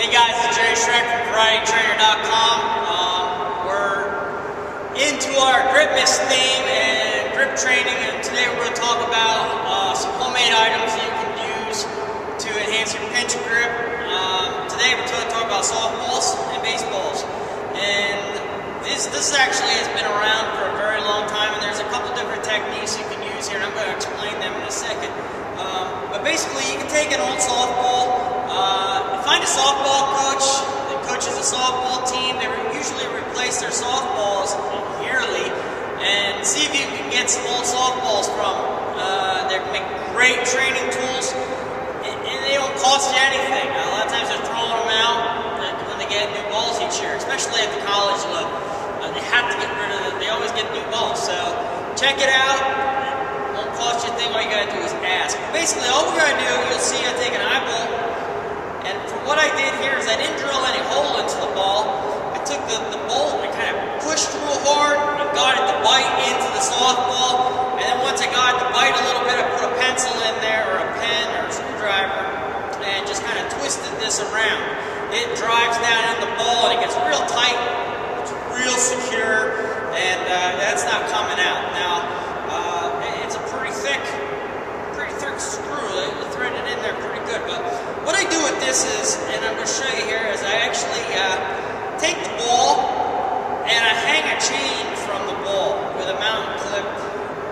Hey guys, it's Shreck from VarietyTrainer.com. We're into our gripness theme and grip training, and today we're going to talk about some homemade items that you can use to enhance your pinch grip. Today we're going to talk about softballs and baseballs. And this actually has been around for a very long time, and there's a couple different techniques you can use here, and I'm going to explain them in a second. But basically, you can take an old softball, find a softball coach that coaches a softball team. They usually replace their softballs yearly, and see if you can get some old softballs from them. They make great training tools, and they don't cost you anything. A lot of times they're throwing them out when they get new balls each year, especially at the college level. They have to get rid of it. They always get new balls, so check it out. Won't cost you a thing. All you gotta do is ask. Basically, all we're gonna do, you'll see I take an eyeball, and for what I did here is I didn't drill any hole into the ball. I took the bolt and kind of pushed real hard and got it to bite into the softball, and then once I got it to bite a little bit, I put a pencil in there, or a pen, or a screwdriver, and just kind of twisted this around. It drives down in the ball, and it gets real tight, it's real secure, and that's not coming out. Now, it's a pretty thick screw. They threaded in there pretty good. But what I do with this is, and I'm going to show you here, is I actually take the ball and I hang a chain from the ball with a mountain clip,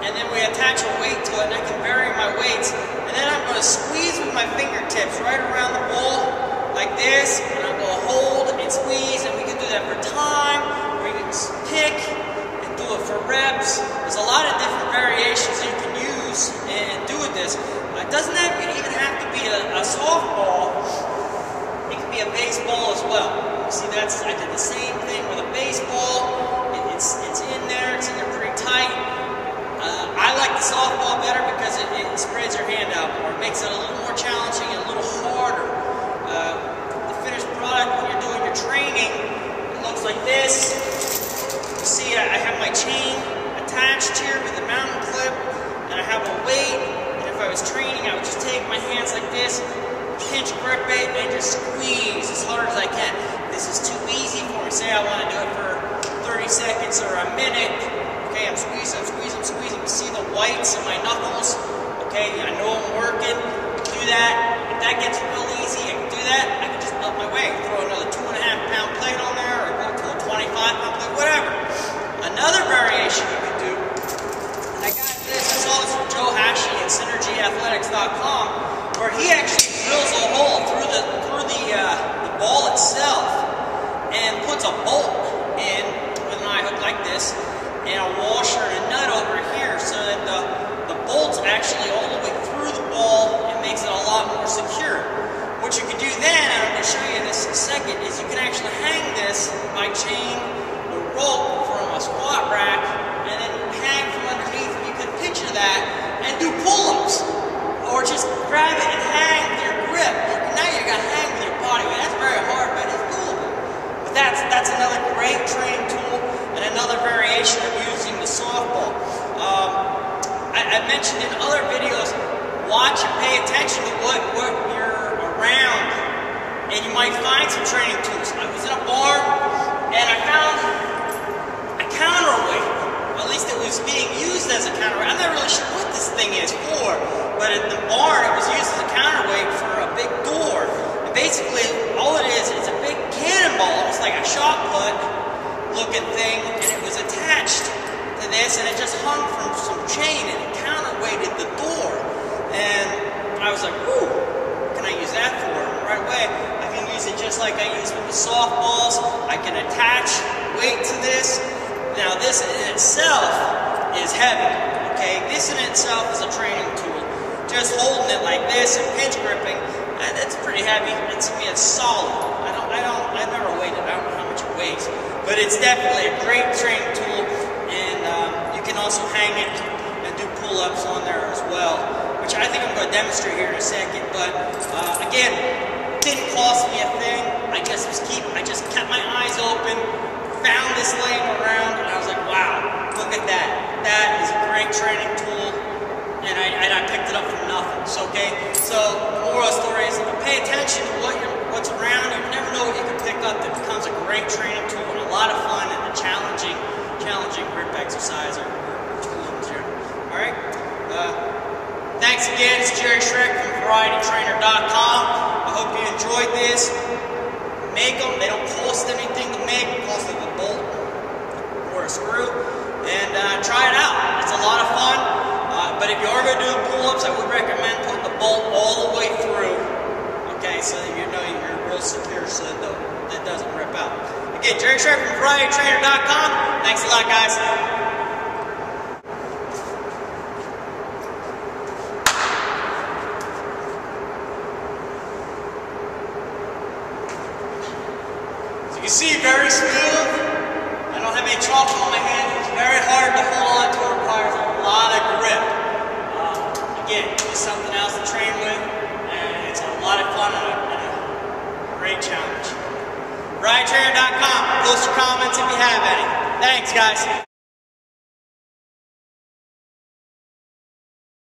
and then we attach a weight to it, and I can vary my weights, and then I'm going to squeeze with my fingertips right around the ball like this, and I'm going to hold and squeeze, and we can do that for time, or you can pick and do it for reps. There's a lot of different variations you can use and do with this. It doesn't even have to be a softball. It can be a baseball as well. You see, I did the same thing with a baseball. It's in there. It's in there pretty tight. I like the softball better because it spreads your hand out more. It makes it a little more challenging and a little harder. The finished product, when you're doing your training, it looks like this. You see, I have my chain attached here with the mountain clip, and I have a weight. And if I was training, I would just take my hands like this, pinch grip it, and just squeeze as hard as I can. This is too easy for me. Say I want to do it for 30 seconds or a minute. Okay, I'm squeezing. You see the whites of my knuckles. Okay, I know I'm working. Do that. If that gets real easy, I can do that. I can just up my weight, throw another 2.5-pound plate on there, or go to a 25-pound plate, whatever. Another variation you can do, and I got this, I saw this from Joe Hashey at SynergyAthletics.com, where he actually drills a hole through the ball itself and puts a bolt in with an eye hook like this, and a washer and a nut over here, so that the bolt's actually all the way through the ball and makes it a lot more secure. What you can do then, and I'm going to show you this in a second, is you can actually hang this by chain or rope from a squat rack, and then hang from underneath. You can picture that and do pull-ups, or just grab it and hang with your grip. Now you got to hang with your body weight. That's very hard, but it's doable. But that's another great training tool and another variation of using the softball. I mentioned in other videos, watch and pay attention to what you're around, and you might find some training tools. I was in a bar, and I found a counterweight. At least it was being used as a counterweight. I'm not really sure what this thing is for, but at the bar it was used as a counterweight for a big door. And basically, all it is a big cannonball, almost like a shot put looking thing, and it was attached to this, and it just hung from some chain, and it counterweighted the door. And I was like, whoo, what can I use that for? And right away, I can use it just like I use with the softballs. I can attach weight to this. Now this in itself is heavy, okay? This in itself is a training tool. Just holding it like this and pinch gripping, that's pretty heavy. And to me, it's solid. I've never weighed it. I don't know how much it weighs, but it's definitely a great training tool. And you can also hang it and do pull-ups on there as well, which I think I'm going to demonstrate here in a second. But again, it didn't cost me a thing. I just kept my eyes open, found this laying around, and I was like, wow, look at that. That is a great training tool, and I picked it up from nothing. So, okay, so the moral of the story is pay attention to what's around. You never VarietyTrainer.com. I hope you enjoyed this. Make them. They don't cost anything to make. It costs like a bolt or a screw. And try it out. It's a lot of fun. But if you are going to do pull-ups, I would recommend putting the bolt all the way through. Okay, so that you know you're real secure so that it doesn't rip out. Again, Shreck from VarietyTrainer.com. Thanks a lot, guys. As you can see, very smooth. I don't have any chalk on my hands. It's very hard to hold on to. It requires a lot of grip. Again, just something else to train with, and it's a lot of fun and a great challenge. VarietyTrainer.com. Post your comments if you have any. Thanks, guys.